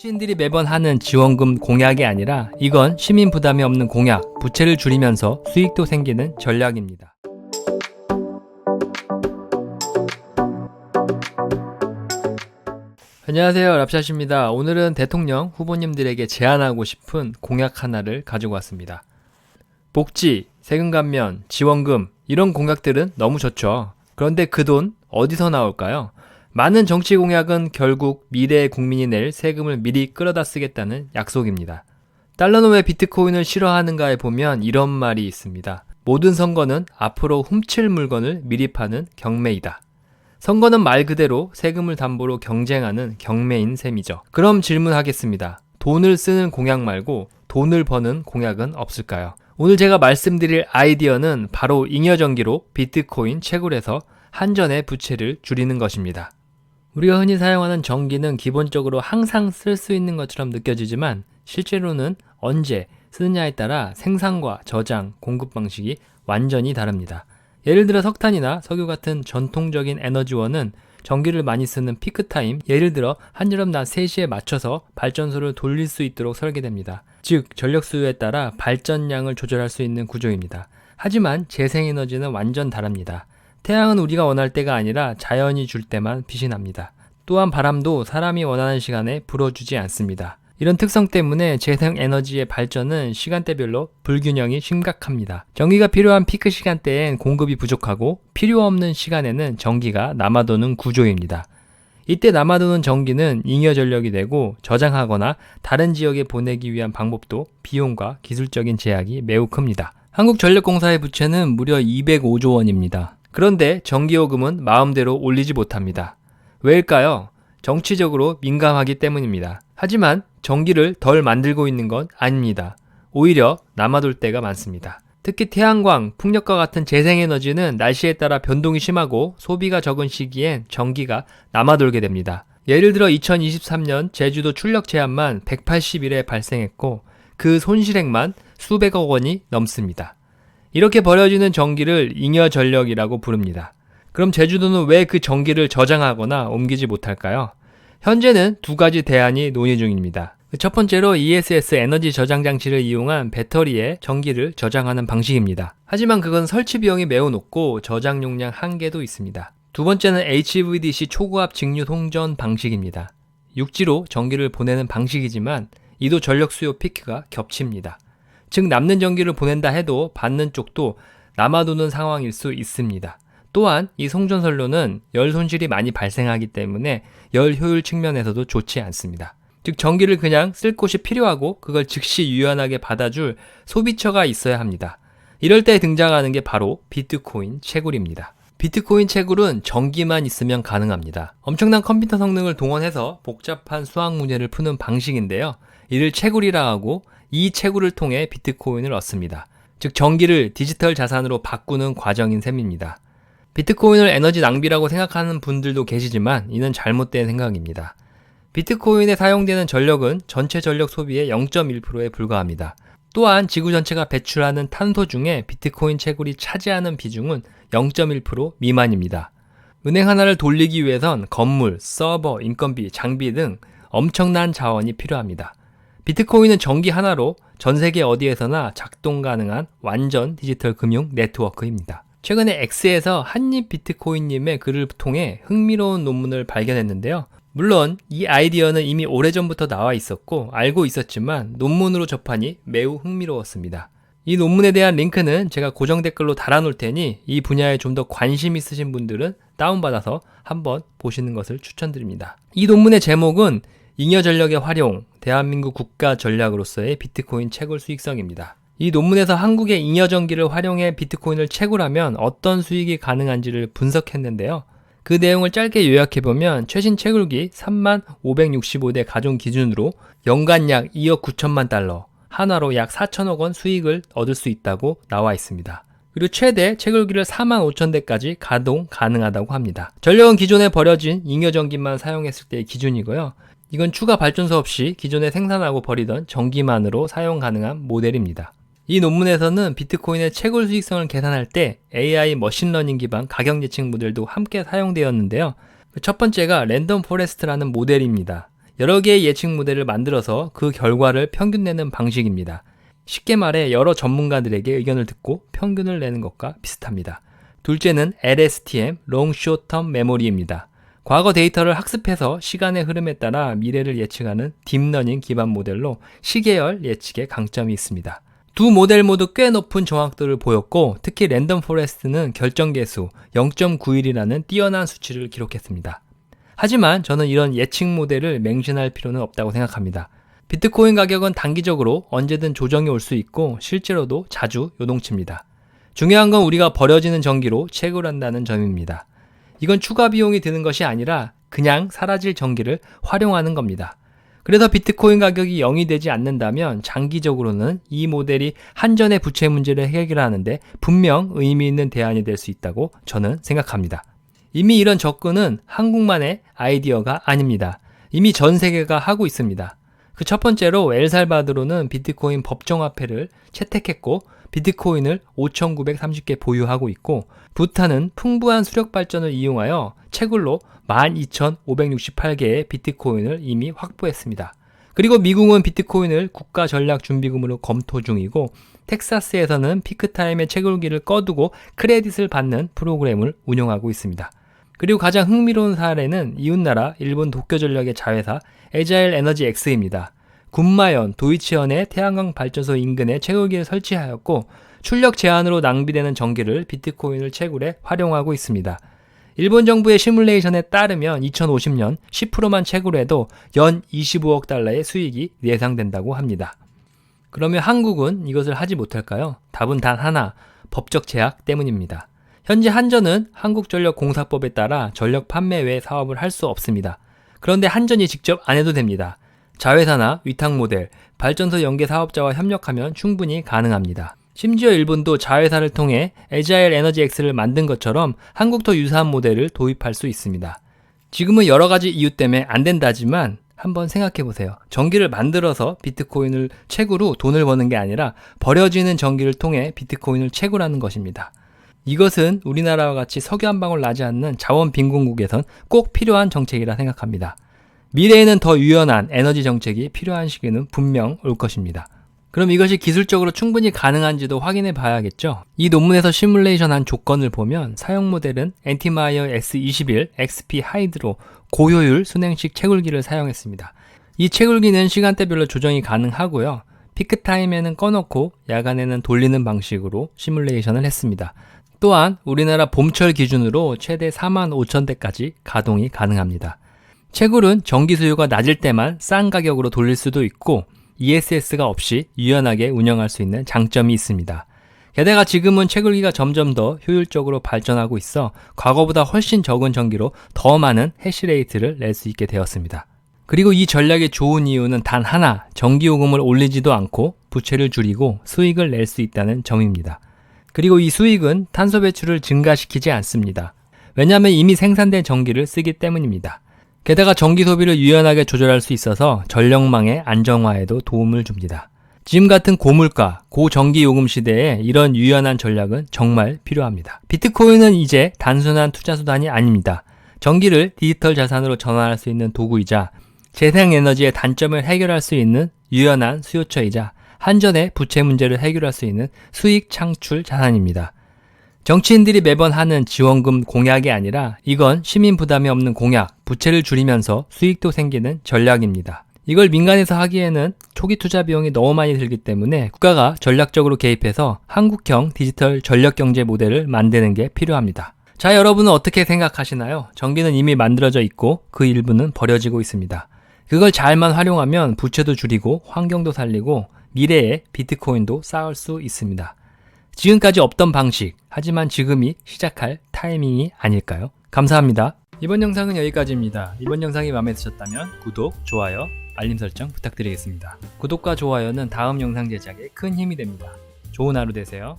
시인들이 매번 하는 지원금 공약이 아니라 이건 시민 부담이 없는 공약, 부채를 줄이면서 수익도 생기는 전략입니다. 안녕하세요, 랍샷입니다. 오늘은 대통령 후보님들에게 제안하고 싶은 공약 하나를 가지고 왔습니다. 복지, 세금 감면, 지원금 이런 공약들은 너무 좋죠. 그런데 그 돈 어디서 나올까요? 많은 정치 공약은 결국 미래의 국민이 낼 세금을 미리 끌어다 쓰겠다는 약속입니다. 달러는 왜 비트코인을 싫어하는가에 보면 이런 말이 있습니다. 모든 선거는 앞으로 훔칠 물건을 미리 파는 경매이다. 선거는 말 그대로 세금을 담보로 경쟁하는 경매인 셈이죠. 그럼 질문하겠습니다. 돈을 쓰는 공약 말고 돈을 버는 공약은 없을까요? 오늘 제가 말씀드릴 아이디어는 바로 잉여전기로 비트코인 채굴해서 한전의 부채를 줄이는 것입니다. 우리가 흔히 사용하는 전기는 기본적으로 항상 쓸 수 있는 것처럼 느껴지지만 실제로는 언제 쓰느냐에 따라 생산과 저장, 공급 방식이 완전히 다릅니다. 예를 들어 석탄이나 석유 같은 전통적인 에너지원은 전기를 많이 쓰는 피크타임, 예를 들어 한여름 낮 3시에 맞춰서 발전소를 돌릴 수 있도록 설계됩니다. 즉, 전력 수요에 따라 발전량을 조절할 수 있는 구조입니다. 하지만 재생에너지는 완전 다릅니다. 태양은 우리가 원할 때가 아니라 자연이 줄 때만 빛이 납니다. 또한 바람도 사람이 원하는 시간에 불어주지 않습니다. 이런 특성 때문에 재생에너지의 발전은 시간대별로 불균형이 심각합니다. 전기가 필요한 피크 시간대엔 공급이 부족하고 필요 없는 시간에는 전기가 남아도는 구조입니다. 이때 남아도는 전기는 잉여 전력이 되고 저장하거나 다른 지역에 보내기 위한 방법도 비용과 기술적인 제약이 매우 큽니다. 한국전력공사의 부채는 무려 205조 원입니다. 그런데 전기요금은 마음대로 올리지 못합니다. 왜일까요? 정치적으로 민감하기 때문입니다. 하지만 전기를 덜 만들고 있는 건 아닙니다. 오히려 남아돌 때가 많습니다. 특히 태양광, 풍력과 같은 재생에너지는 날씨에 따라 변동이 심하고 소비가 적은 시기엔 전기가 남아돌게 됩니다. 예를 들어 2023년 제주도 출력 제한만 180일에 발생했고 그 손실액만 수백억 원이 넘습니다. 이렇게 버려지는 전기를 잉여 전력이라고 부릅니다. 그럼 제주도는 왜 그 전기를 저장하거나 옮기지 못할까요? 현재는 두 가지 대안이 논의 중입니다. 첫 번째로 ESS 에너지 저장 장치를 이용한 배터리에 전기를 저장하는 방식입니다. 하지만 그건 설치 비용이 매우 높고 저장 용량 한계도 있습니다. 두 번째는 HVDC 초고압 직류 송전 방식입니다. 육지로 전기를 보내는 방식이지만 이도 전력 수요 피크가 겹칩니다. 즉 남는 전기를 보낸다 해도 받는 쪽도 남아도는 상황일 수 있습니다. 또한 이 송전선로는 열 손실이 많이 발생하기 때문에 열 효율 측면에서도 좋지 않습니다. 즉 전기를 그냥 쓸 곳이 필요하고 그걸 즉시 유연하게 받아줄 소비처가 있어야 합니다. 이럴 때 등장하는 게 바로 비트코인 채굴입니다. 비트코인 채굴은 전기만 있으면 가능합니다. 엄청난 컴퓨터 성능을 동원해서 복잡한 수학 문제를 푸는 방식인데요. 이를 채굴이라 하고 이 채굴을 통해 비트코인을 얻습니다. 즉 전기를 디지털 자산으로 바꾸는 과정인 셈입니다. 비트코인을 에너지 낭비라고 생각하는 분들도 계시지만 이는 잘못된 생각입니다. 비트코인에 사용되는 전력은 전체 전력 소비의 0.1%에 불과합니다. 또한 지구 전체가 배출하는 탄소 중에 비트코인 채굴이 차지하는 비중은 0.1% 미만입니다. 은행 하나를 돌리기 위해선 건물, 서버, 인건비, 장비 등 엄청난 자원이 필요합니다. 비트코인은 전기 하나로 전 세계 어디에서나 작동 가능한 완전 디지털 금융 네트워크입니다. 최근에 X에서 한입 비트코인님의 글을 통해 흥미로운 논문을 발견했는데요. 물론 이 아이디어는 이미 오래전부터 나와 있었고 알고 있었지만 논문으로 접하니 매우 흥미로웠습니다. 이 논문에 대한 링크는 제가 고정 댓글로 달아놓을 테니 이 분야에 좀 더 관심 있으신 분들은 다운받아서 한번 보시는 것을 추천드립니다. 이 논문의 제목은 잉여 전력의 활용, 대한민국 국가 전략으로서의 비트코인 채굴 수익성입니다. 이 논문에서 한국의 잉여 전기를 활용해 비트코인을 채굴하면 어떤 수익이 가능한지를 분석했는데요. 그 내용을 짧게 요약해보면 최신 채굴기 3565대 가동 기준으로 연간 약 2억 9천만 달러, 한화로 약 4천억 원 수익을 얻을 수 있다고 나와 있습니다. 그리고 최대 채굴기를 4만 5천 대까지 가동 가능하다고 합니다. 전력은 기존에 버려진 잉여 전기만 사용했을 때의 기준이고요. 이건 추가 발전소 없이 기존에 생산하고 버리던 전기만으로 사용 가능한 모델입니다. 이 논문에서는 비트코인의 채굴 수익성을 계산할 때 AI 머신러닝 기반 가격 예측 모델도 함께 사용되었는데요. 첫 번째가 랜덤 포레스트라는 모델입니다. 여러 개의 예측 모델을 만들어서 그 결과를 평균 내는 방식입니다. 쉽게 말해 여러 전문가들에게 의견을 듣고 평균을 내는 것과 비슷합니다. 둘째는 LSTM, Long Short Term Memory입니다. 과거 데이터를 학습해서 시간의 흐름에 따라 미래를 예측하는 딥러닝 기반 모델로 시계열 예측에 강점이 있습니다. 두 모델 모두 꽤 높은 정확도를 보였고 특히 랜덤 포레스트는 결정계수 0.91이라는 뛰어난 수치를 기록했습니다. 하지만 저는 이런 예측 모델을 맹신할 필요는 없다고 생각합니다. 비트코인 가격은 단기적으로 언제든 조정이 올 수 있고 실제로도 자주 요동칩니다. 중요한 건 우리가 버려지는 전기로 채굴한다는 점입니다. 이건 추가 비용이 드는 것이 아니라 그냥 사라질 전기를 활용하는 겁니다. 그래서 비트코인 가격이 0이 되지 않는다면 장기적으로는 이 모델이 한전의 부채 문제를 해결하는데 분명 의미 있는 대안이 될 수 있다고 저는 생각합니다. 이미 이런 접근은 한국만의 아이디어가 아닙니다. 이미 전 세계가 하고 있습니다. 그 첫 번째로 엘살바도르는 비트코인 법정화폐를 채택했고 비트코인을 5,930개 보유하고 있고 부탄은 풍부한 수력 발전을 이용하여 채굴로 12,568개의 비트코인을 이미 확보했습니다. 그리고 미국은 비트코인을 국가 전략 준비금으로 검토 중이고 텍사스에서는 피크타임의 채굴기를 꺼두고 크레딧을 받는 프로그램을 운영하고 있습니다. 그리고 가장 흥미로운 사례는 이웃나라 일본 도쿄전력의 자회사 에자일 에너지 X입니다. 군마현, 도이치현의 태양광 발전소 인근에 채굴기를 설치하였고 출력 제한으로 낭비되는 전기를 비트코인을 채굴에 활용하고 있습니다. 일본 정부의 시뮬레이션에 따르면 2050년 10%만 채굴해도 연 25억 달러의 수익이 예상된다고 합니다. 그러면 한국은 이것을 하지 못할까요? 답은 단 하나, 법적 제약 때문입니다. 현재 한전은 한국전력공사법에 따라 전력 판매 외 사업을 할 수 없습니다. 그런데 한전이 직접 안 해도 됩니다. 자회사나 위탁 모델, 발전소 연계 사업자와 협력하면 충분히 가능합니다. 심지어 일본도 자회사를 통해 에자일 에너지 X를 만든 것처럼 한국도 유사한 모델을 도입할 수 있습니다. 지금은 여러 가지 이유 때문에 안 된다지만 한번 생각해 보세요. 전기를 만들어서 비트코인을 채굴 후 돈을 버는 게 아니라 버려지는 전기를 통해 비트코인을 채굴하는 것입니다. 이것은 우리나라와 같이 석유 한 방울 나지 않는 자원 빈곤국에선 꼭 필요한 정책이라 생각합니다. 미래에는 더 유연한 에너지 정책이 필요한 시기는 분명 올 것입니다. 그럼 이것이 기술적으로 충분히 가능한지도 확인해 봐야겠죠. 이 논문에서 시뮬레이션한 조건을 보면 사용 모델은 엔티마이어 S21 XP 하이드로 고효율 순행식 채굴기를 사용했습니다. 이 채굴기는 시간대별로 조정이 가능하고요. 피크타임에는 꺼놓고 야간에는 돌리는 방식으로 시뮬레이션을 했습니다. 또한 우리나라 봄철 기준으로 최대 45,000대까지 가동이 가능합니다. 채굴은 전기 수요가 낮을 때만 싼 가격으로 돌릴 수도 있고 ESS가 없이 유연하게 운영할 수 있는 장점이 있습니다. 게다가 지금은 채굴기가 점점 더 효율적으로 발전하고 있어 과거보다 훨씬 적은 전기로 더 많은 해시레이트를 낼 수 있게 되었습니다. 그리고 이 전략의 좋은 이유는 단 하나, 전기요금을 올리지도 않고 부채를 줄이고 수익을 낼 수 있다는 점입니다. 그리고 이 수익은 탄소 배출을 증가시키지 않습니다. 왜냐하면 이미 생산된 전기를 쓰기 때문입니다. 게다가 전기 소비를 유연하게 조절할 수 있어서 전력망의 안정화에도 도움을 줍니다. 지금 같은 고물가, 고전기 요금 시대에 이런 유연한 전략은 정말 필요합니다. 비트코인은 이제 단순한 투자 수단이 아닙니다. 전기를 디지털 자산으로 전환할 수 있는 도구이자 재생에너지의 단점을 해결할 수 있는 유연한 수요처이자 한전의 부채 문제를 해결할 수 있는 수익 창출 자산입니다. 정치인들이 매번 하는 지원금 공약이 아니라 이건 시민 부담이 없는 공약, 부채를 줄이면서 수익도 생기는 전략입니다. 이걸 민간에서 하기에는 초기 투자 비용이 너무 많이 들기 때문에 국가가 전략적으로 개입해서 한국형 디지털 전력경제 모델을 만드는 게 필요합니다. 자, 여러분은 어떻게 생각하시나요? 전기는 이미 만들어져 있고 그 일부는 버려지고 있습니다. 그걸 잘만 활용하면 부채도 줄이고 환경도 살리고 미래에 비트코인도 쌓을 수 있습니다. 지금까지 없던 방식, 하지만 지금이 시작할 타이밍이 아닐까요? 감사합니다. 이번 영상은 여기까지입니다. 이번 영상이 마음에 드셨다면 구독, 좋아요, 알림 설정 부탁드리겠습니다. 구독과 좋아요는 다음 영상 제작에 큰 힘이 됩니다. 좋은 하루 되세요.